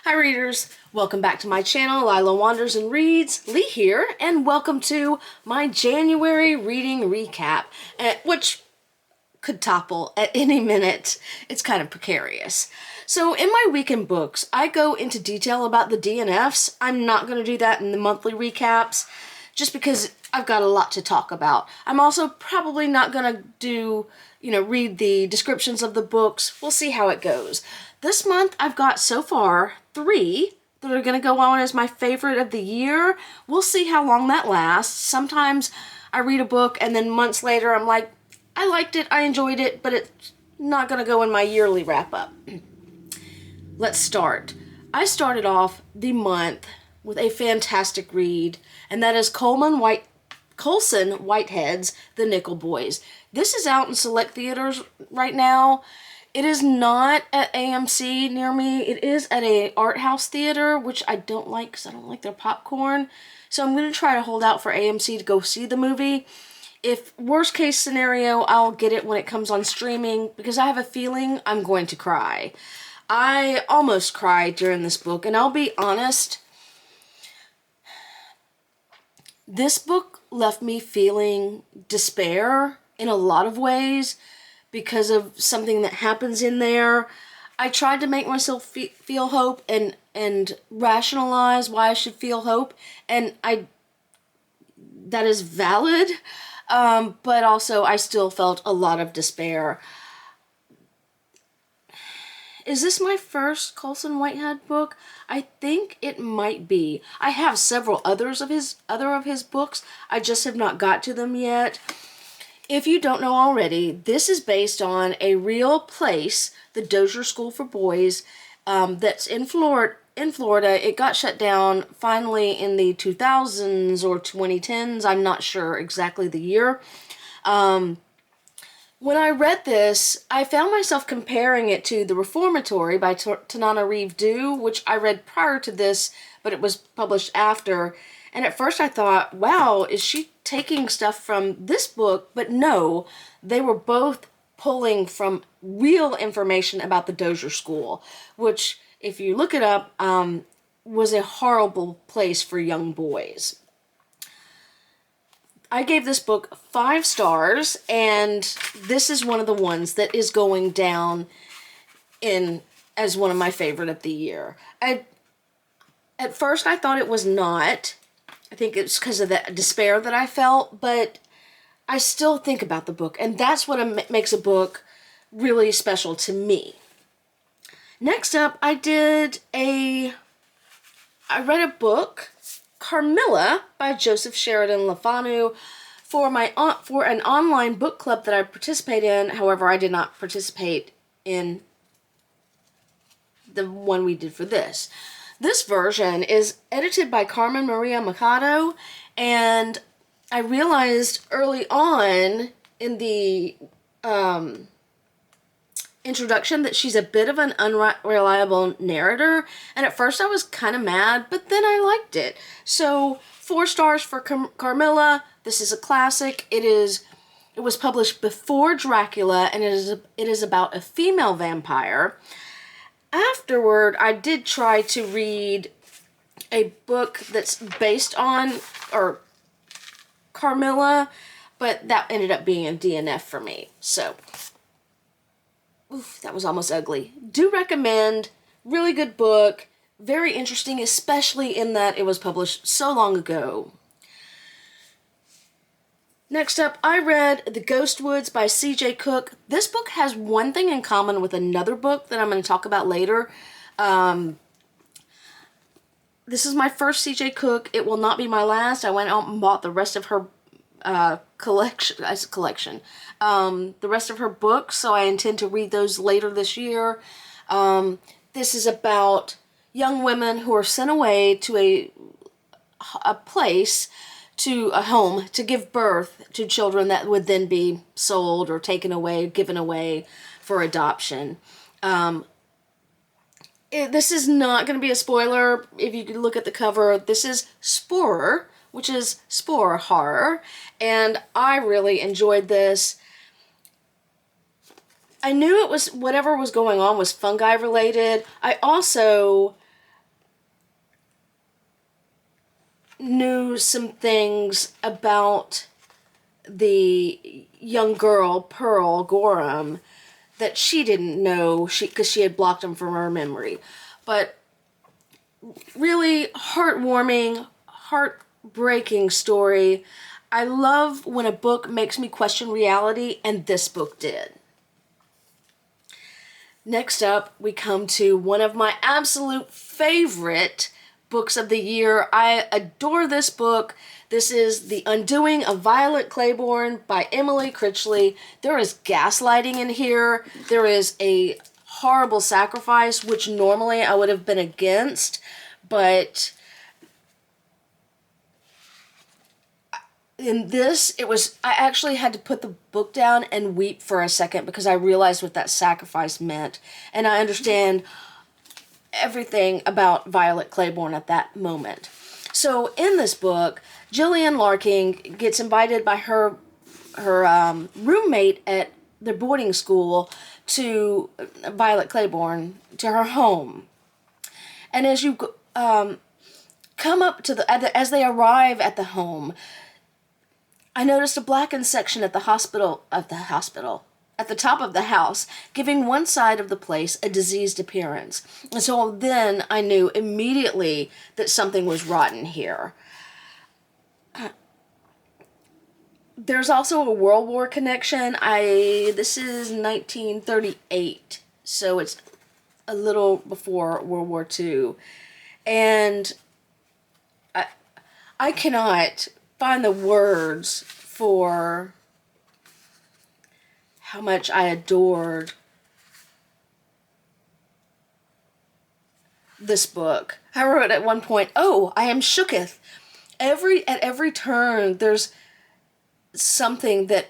Hi readers, welcome back to my channel, Lila Wanders and Reads. Lee here, and welcome to my January reading recap, which could topple at any minute. It's kind of precarious. So in my weekend books, I go into detail about the DNFs. I'm not going to do that in the monthly recaps, just because I've got a lot to talk about. I'm also probably not going to do, read the descriptions of the books. We'll see how it goes. This month, I've got so far 3 that are going to go on as my favorite of the year. We'll see how long that lasts. Sometimes I read a book and then months later I'm like, I liked it, I enjoyed it, but it's not going to go in my yearly wrap-up. Let's start. I started off the month with a fantastic read, and that is Colson Whitehead's The Nickel Boys. This is out in select theaters right now. It is not at AMC near me. It is at a art house theater, which I don't like because I don't like their popcorn. So I'm going to try to hold out for AMC to go see the movie. If worst case scenario, I'll get it when it comes on streaming because I have a feeling I'm going to cry. I almost cried during this book, and I'll be honest, this book left me feeling despair in a lot of ways because of something that happens in there. I tried to make myself feel hope and rationalize why I should feel hope, and that is valid, but also I still felt a lot of despair. Is this my first Colson Whitehead book? I think it might be. I have several other of his books. I just have not got to them yet. If you don't know already, this is based on a real place, the Dozier School for Boys, that's in Florida. It got shut down finally in the 2000s or 2010s. I'm not sure exactly the year. When I read this, I found myself comparing it to The Reformatory by Tanana Reeve Dew, which I read prior to this, but it was published after. And at first I thought, wow, is she taking stuff from this book? But no, they were both pulling from real information about the Dozier School, which, if you look it up, was a horrible place for young boys. I gave this book 5 stars, and this is one of the ones that is going down as one of my favorite of the year. At first I thought it was not. I think it's because of the despair that I felt, but I still think about the book, and that's what makes a book really special to me. Next up, I read a book, Carmilla by Joseph Sheridan LaFanu, for an online book club that I participate in. However, I did not participate in the one we did for this. This version is edited by Carmen Maria Machado, and I realized early on in the introduction that she's a bit of an unreliable narrator, and at first I was kind of mad, but then I liked it. So 4 stars for Carmilla. This is a classic. It was published before Dracula, and it is about a female vampire. Afterward, I did try to read a book that's based on Carmilla, but that ended up being a DNF for me. So, oof, that was almost ugly. Do recommend. Really good book. Very interesting, especially in that it was published so long ago. Next up, I read The Ghost Woods by C.J. Cook. This book has one thing in common with another book that I'm going to talk about later. This is my first C.J. Cook. It will not be my last. I went out and bought the rest of her collection. The rest of her books, so I intend to read those later this year. This is about young women who are sent away to a place, to a home, to give birth to children that would then be sold or taken away, given away for adoption. This is not going to be a spoiler. If you look at the cover, this is Sporer, which is spore horror, and I really enjoyed this. I knew it was whatever was going on was fungi related. I also knew some things about the young girl, Pearl Gorham, that she didn't know, because she had blocked them from her memory. But really heartwarming, heartbreaking story. I love when a book makes me question reality, and this book did. Next up, we come to one of my absolute favorite books of the year. I adore this book. This is The Undoing of Violet Claiborne by Emily Critchley. There is gaslighting in here. There is a horrible sacrifice, which normally I would have been against, but in this, I actually had to put the book down and weep for a second because I realized what that sacrifice meant. And I understand everything about Violet Claiborne at that moment. So in this book, Gillian Larkin gets invited by her roommate at their boarding school to Violet Claiborne, to her home. And as you come up to as they arrive at the home, I noticed a blackened section at the at the top of the house, giving one side of the place a diseased appearance. And so then I knew immediately that something was rotten here. There's also a World War connection. This is 1938, so it's a little before World War II. And I cannot find the words for how much I adored this book. I wrote at one point, "Oh, I am shooketh." At every turn, there's something that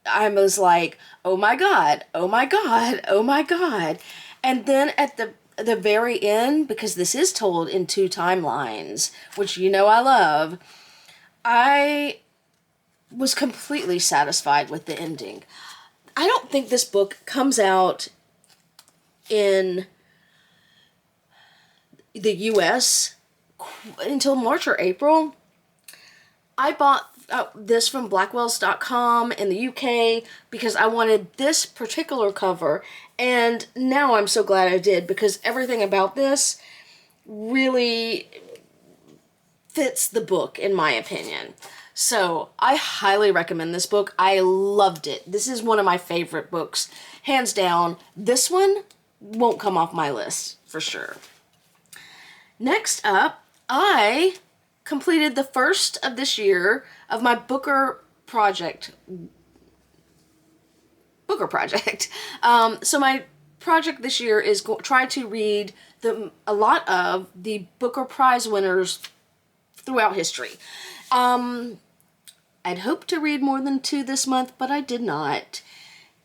I was like, "Oh my God, oh my God, oh my God." And then at the very end, because this is told in 2 timelines, which you know I love, I was completely satisfied with the ending. I don't think this book comes out in the US until March or April. I bought this from blackwells.com in the UK because I wanted this particular cover, and now I'm so glad I did because everything about this really fits the book in my opinion. So I highly recommend this book. I loved it. This is one of my favorite books, hands down. This one won't come off my list for sure. Next up, I completed the first of this year of my Booker project. So my project this year is try to read a lot of the Booker Prize winners throughout history. I'd hoped to read more than 2 this month, but I did not.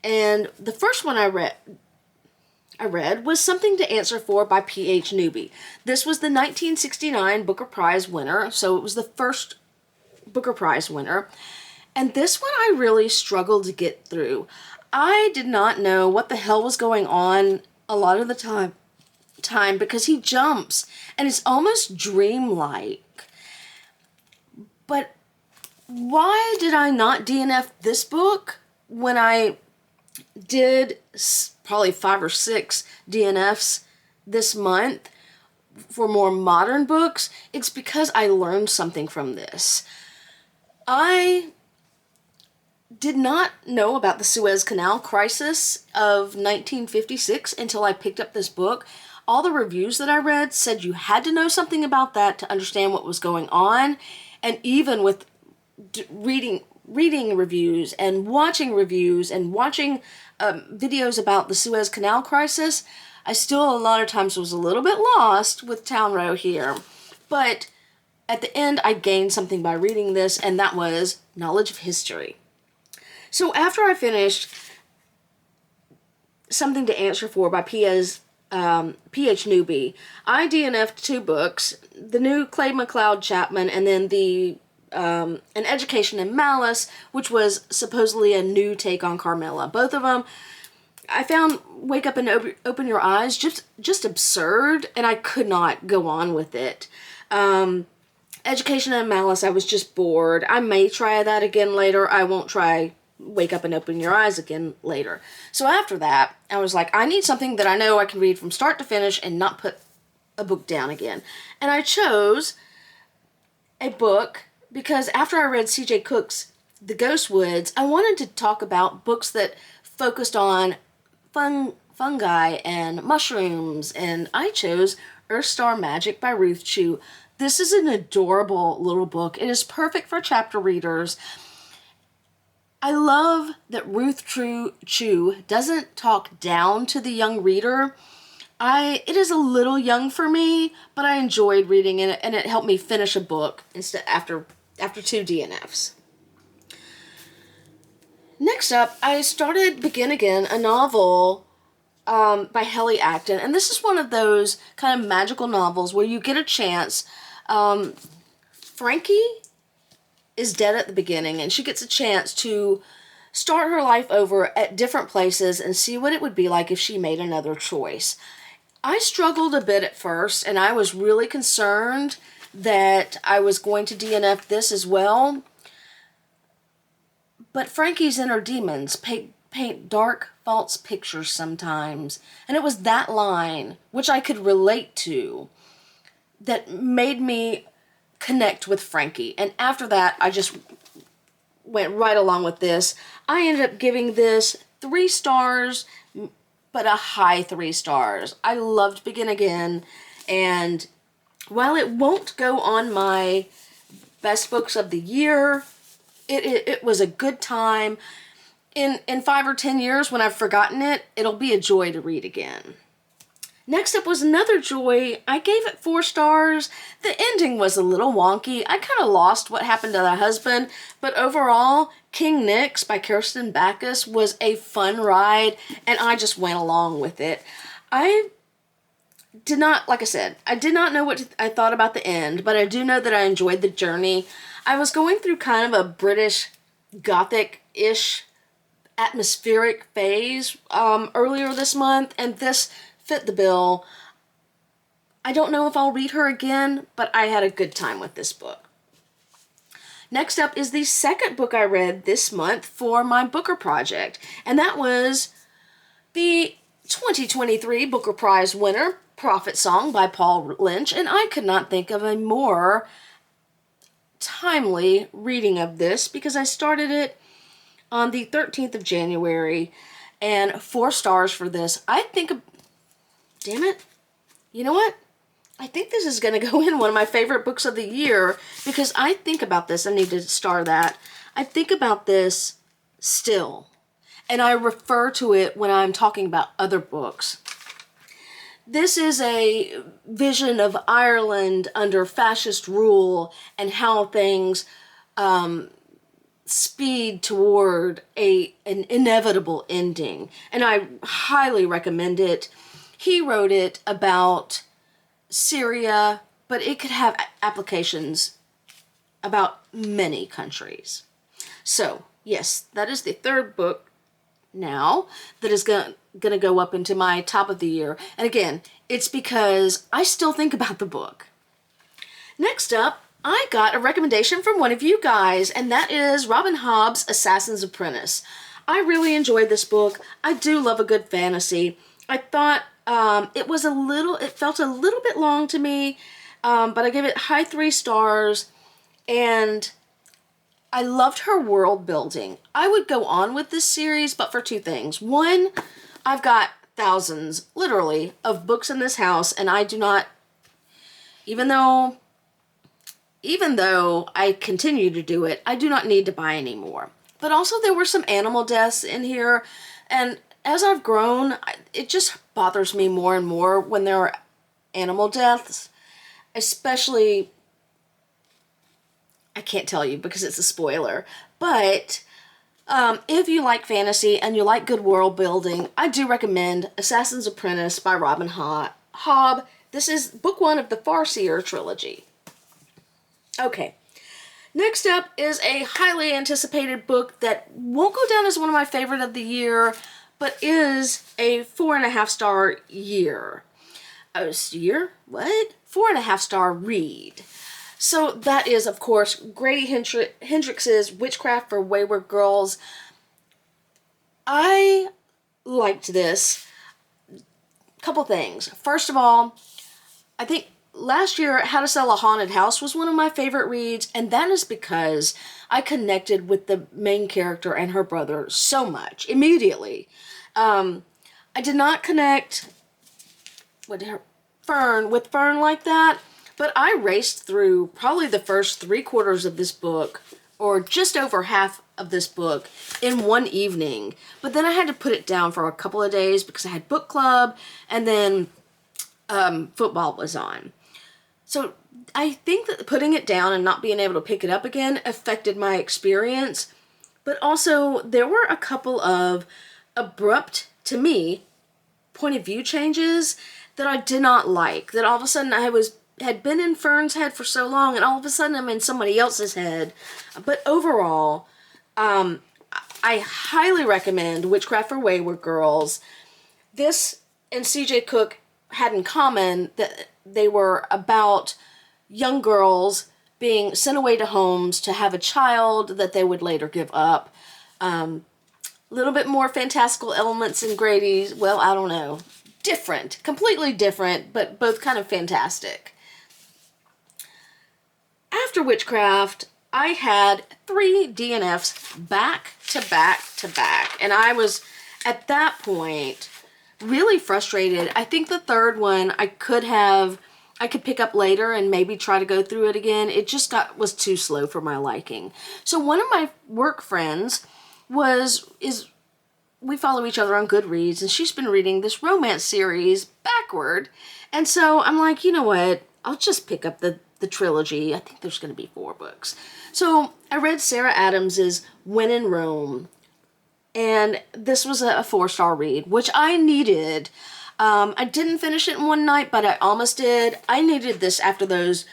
And the first one I read was Something to Answer For by P.H. Newby. This was the 1969 Booker Prize winner, so it was the first Booker Prize winner. And this one I really struggled to get through. I did not know what the hell was going on a lot of the time because he jumps and it's almost dreamlike. But why did I not DNF this book when I did probably 5 or 6 DNFs this month for more modern books? It's because I learned something from this. I did not know about the Suez Canal crisis of 1956 until I picked up this book. All the reviews that I read said you had to know something about that to understand what was going on. And even with reading reviews and watching videos about the Suez Canal crisis, I still a lot of times was a little bit lost with Town Row here. But at the end, I gained something by reading this, and that was knowledge of history. So after I finished Something to Answer For by P.H. Newby, I DNF'd 2 books, the new Clay McLeod Chapman, and then the An Education in Malice, which was supposedly a new take on Carmilla. Both of them, I found Wake Up and Open Your Eyes just absurd, and I could not go on with it. Education and Malice, I was just bored. I may try that again later. I won't try Wake Up and Open Your Eyes again later. So after that, I was like, I need something that I know I can read from start to finish and not put a book down again. And I chose a book because after I read C.J. Cook's The Ghost Woods, I wanted to talk about books that focused on fungi and mushrooms, and I chose Earthstar Magic by Ruth Chu. This is an adorable little book. It is perfect for chapter readers. I love that Ruth Chu doesn't talk down to the young reader. It is a little young for me, but I enjoyed reading it, and it helped me finish a book after 2 DNFs. Next up, I started Begin Again, a novel by Helly Acton, and this is one of those kind of magical novels where you get a chance. Frankie is dead at the beginning, and she gets a chance to start her life over at different places and see what it would be like if she made another choice. I struggled a bit at first, and I was really concerned that I was going to DNF this as well. But Frankie's inner demons paint dark, false pictures sometimes. And it was that line, which I could relate to, that made me connect with Frankie. And after that, I just went right along with this. I ended up giving this 3 stars, but a high 3 stars. I loved Begin Again, and while it won't go on my best books of the year, it was a good time. In 5 or 10 years, when I've forgotten it, it'll be a joy to read again. Next up was another joy. I gave it 4 stars. The ending was a little wonky. I kind of lost what happened to the husband, but overall, King Nix by Kirsten Backus was a fun ride, and I just went along with it. I did not, like I said, I did not know what I thought about the end, but I do know that I enjoyed the journey. I was going through kind of a British Gothic-ish atmospheric phase earlier this month, and this fit the bill. I don't know if I'll read her again, but I had a good time with this book. Next up is the second book I read this month for my Booker project, and that was the 2023 Booker Prize winner, Prophet Song by Paul Lynch, and I could not think of a more timely reading of this because I started it on the 13th of January, and 4 stars for this. I think, damn it, you know what? I think this is going to go in one of my favorite books of the year because I think about this. I need to star that. I think about this still, and I refer to it when I'm talking about other books. This is a vision of Ireland under fascist rule and how things speed toward an inevitable ending. And I highly recommend it. He wrote it about Syria, but it could have applications about many countries. So, yes, that is the 3rd book now that is going to go up into my top of the year. And again, it's because I still think about the book. Next up, I got a recommendation from one of you guys, and that is Robin Hobb's Assassin's Apprentice. I really enjoyed this book. I do love a good fantasy. I thought it felt a little bit long to me, but I gave it high 3 stars, and I loved her world building. I would go on with this series, but for 2 things. One, I've got thousands, literally, of books in this house, and I do not, even though I continue to do it, I do not need to buy any more. But also there were some animal deaths in here, and as I've grown, it just bothers me more and more when there are animal deaths, especially, I can't tell you because it's a spoiler, but if you like fantasy and you like good world building, I do recommend Assassin's Apprentice by Robin Hobb. This is book 1 of the Farseer trilogy. Okay, next up is a highly anticipated book that won't go down as one of my favorite of the year, but is a 4.5 star year. What? 4.5 star read. So that is, of course, Grady Hendrix's Witchcraft for Wayward Girls. I liked this. Couple things. First of all, I think last year How to Sell a Haunted House was one of my favorite reads, and that is because I connected with the main character and her brother so much immediately. I did not connect with Fern like that, but I raced through probably the first 3/4 of this book, or just over half of this book, in one evening. But then I had to put it down for a couple of days because I had book club, and then football was on. So I think that putting it down and not being able to pick it up again affected my experience. But also, there were a couple of abrupt, to me, point of view changes that I did not like. That all of a sudden had been in Fern's head for so long, and all of a sudden I'm in somebody else's head. But overall, I highly recommend Witchcraft for Wayward Girls. This and C.J. Cook had in common that they were about young girls being sent away to homes to have a child that they would later give up. A little bit more fantastical elements in Grady's. Well, I don't know. Different. Completely different, but both kind of fantastic. After Witchcraft, I had 3 DNFs back to back to back. And I was, at that point, really frustrated. I think the third one I could pick up later and maybe try to go through it again. It just was too slow for my liking. So one of my work friends we follow each other on Goodreads, and she's been reading this romance series backward. And so I'm like, you know what? I'll just pick up the trilogy. I think there's going to be 4 books. So I read Sarah Adams's When in Rome. And this was a 4-star read, which I needed. I didn't finish it in one night, but I almost did. I needed this after those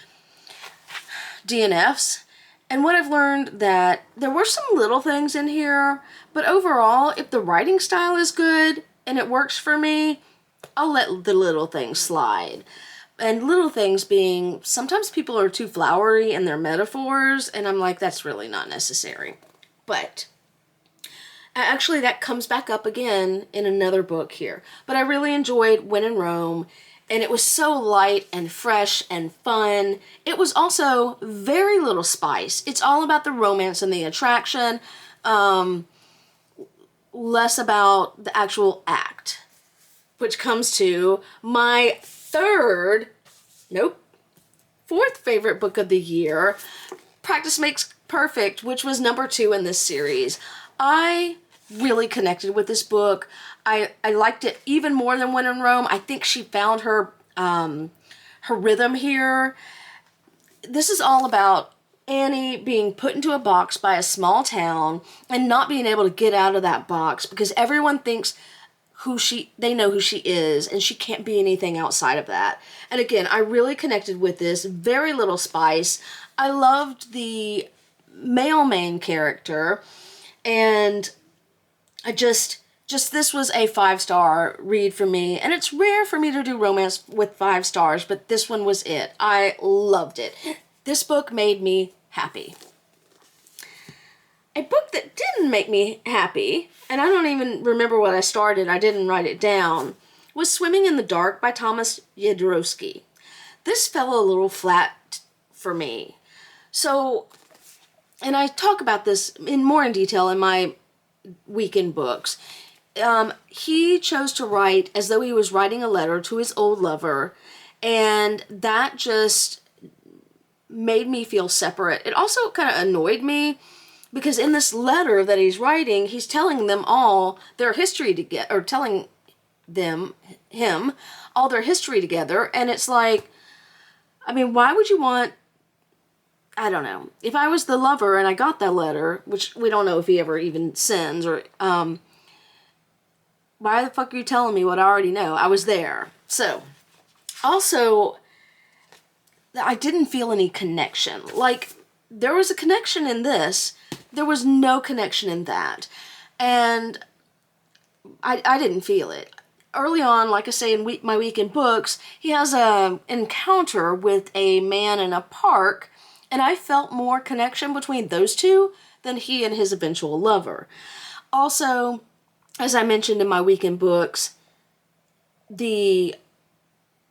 DNFs. And what I've learned that there were some little things in here, but overall, if the writing style is good and it works for me, I'll let the little things slide. And little things being, sometimes people are too flowery in their metaphors, and I'm like, that's really not necessary. But actually, that comes back up again in another book here. But I really enjoyed When in Rome, and it was so light and fresh and fun. It was also very little spice. It's all about the romance and the attraction, less about the actual act. Which comes to my fourth favorite book of the year, Practice Makes Perfect, which was number 2 in this series. I really connected with this book. I liked it even more than When in Rome. I think she found her rhythm here. This is all about Annie being put into a box by a small town and not being able to get out of that box because everyone thinks they know who she is, and she can't be anything outside of that. And again, I really connected with this. Very little spice. I loved the male main character, and I just this was a 5-star read for me, and it's rare for me to do romance with 5 stars, but this one was it. I loved it. This book made me happy. A book that didn't make me happy, and I don't even remember what I started, I didn't write it down, was Swimming in the Dark by Thomas Jodorowsky. This fell a little flat for me. So, and I talk about this more in detail in my weekend books. He chose to write as though he was writing a letter to his old lover, and that just made me feel separate. It also kind of annoyed me because in this letter that he's writing, he's telling them all their history together, or telling him all their history together, and it's like, I mean, why would you want, I don't know, if I was the lover and I got that letter, which we don't know if he ever even sends, or why the fuck are you telling me what I already know? I was there. So, also, I didn't feel any connection. Like, there was a connection in this. There was no connection in that. And I didn't feel it. Early on, like I say in my weekend books, he has an encounter with a man in a park, And I felt more connection between those two than he and his eventual lover. Also, as I mentioned in my weekend books, the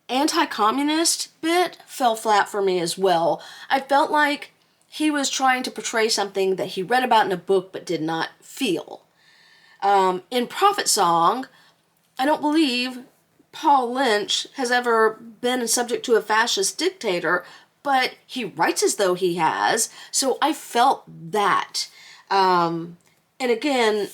anti-communist bit fell flat for me as well. I felt like he was trying to portray something that he read about in a book but did not feel. In Prophet Song, I don't believe Paul Lynch has ever been subject to a fascist dictator, but he writes as though he has, so I felt that. And again,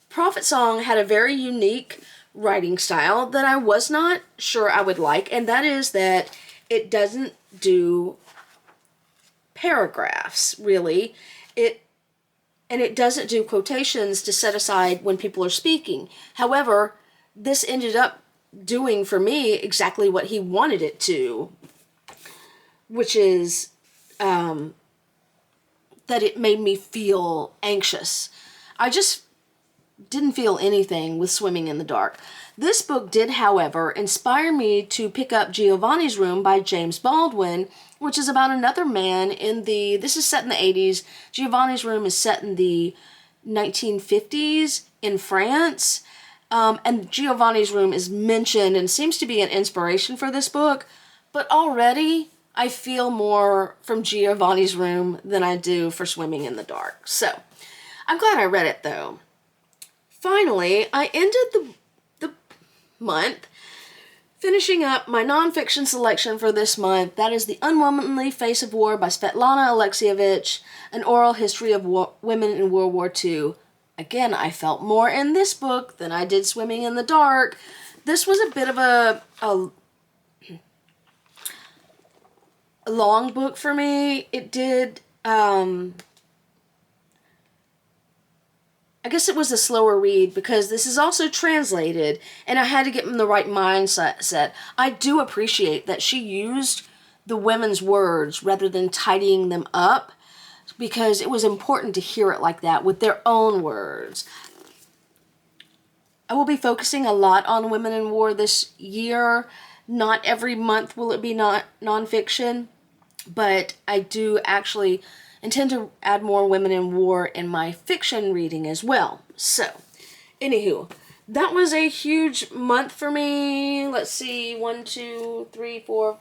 Prophet Song had a very unique writing style that I was not sure I would like, and that is that it doesn't do paragraphs, really. It doesn't do quotations to set aside when people are speaking. However, this ended up doing for me exactly what he wanted it to, which is that it made me feel anxious. I just didn't feel anything with Swimming in the Dark. This book did, however, inspire me to pick up Giovanni's Room by James Baldwin, which is about another man this is set in the 80s. Giovanni's Room is set in the 1950s in France. And Giovanni's Room is mentioned and seems to be an inspiration for this book. But already, I feel more from Giovanni's Room than I do for Swimming in the Dark. So, I'm glad I read it, though. Finally, I ended the month finishing up my nonfiction selection for this month. That is The Unwomanly Face of War by Svetlana Alexievich, an oral history of women in World War II. Again, I felt more in this book than I did Swimming in the Dark. This was a bit of a long book for me. It did, I guess it was a slower read because this is also translated and I had to get in the right mindset. I do appreciate that she used the women's words rather than tidying them up because it was important to hear it like that with their own words. I will be focusing a lot on women in war this year. Not every month will it be nonfiction, but I do actually intend to add more women in war in my fiction reading as well. So, anywho, that was a huge month for me. Let's see, 1, 2, 3, 4,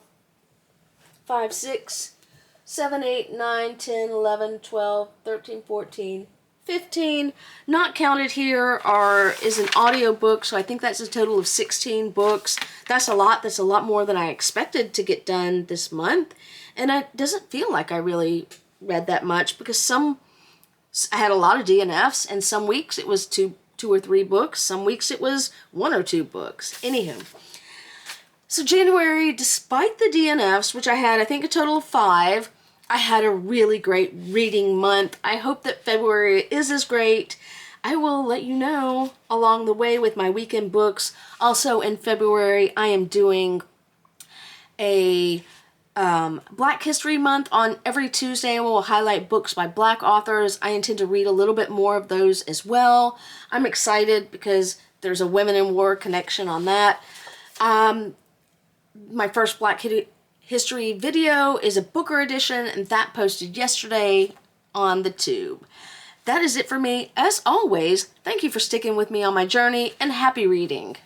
5, 6, 7, 8, 9, 10, 11, 12, 13, 14, 15. Not counted here is an audiobook, so I think that's a total of 16 books. That's a lot. That's a lot more than I expected to get done this month. And it doesn't feel like I really read that much because I had a lot of DNFs, and some weeks it was two or three books. Some weeks it was 1 or 2 books. Anywho. So January, despite the DNFs, which I had, I think, a total of 5, I had a really great reading month. I hope that February is as great. I will let you know along the way with my weekend books. Also in February, I am doing a Black History Month on every Tuesday, and we'll highlight books by Black authors. I intend to read a little bit more of those as well. I'm excited because there's a Women in War connection on that. My first Black History video is a Booker edition, and that posted yesterday on the tube. That is it for me. As always, thank you for sticking with me on my journey, and happy reading.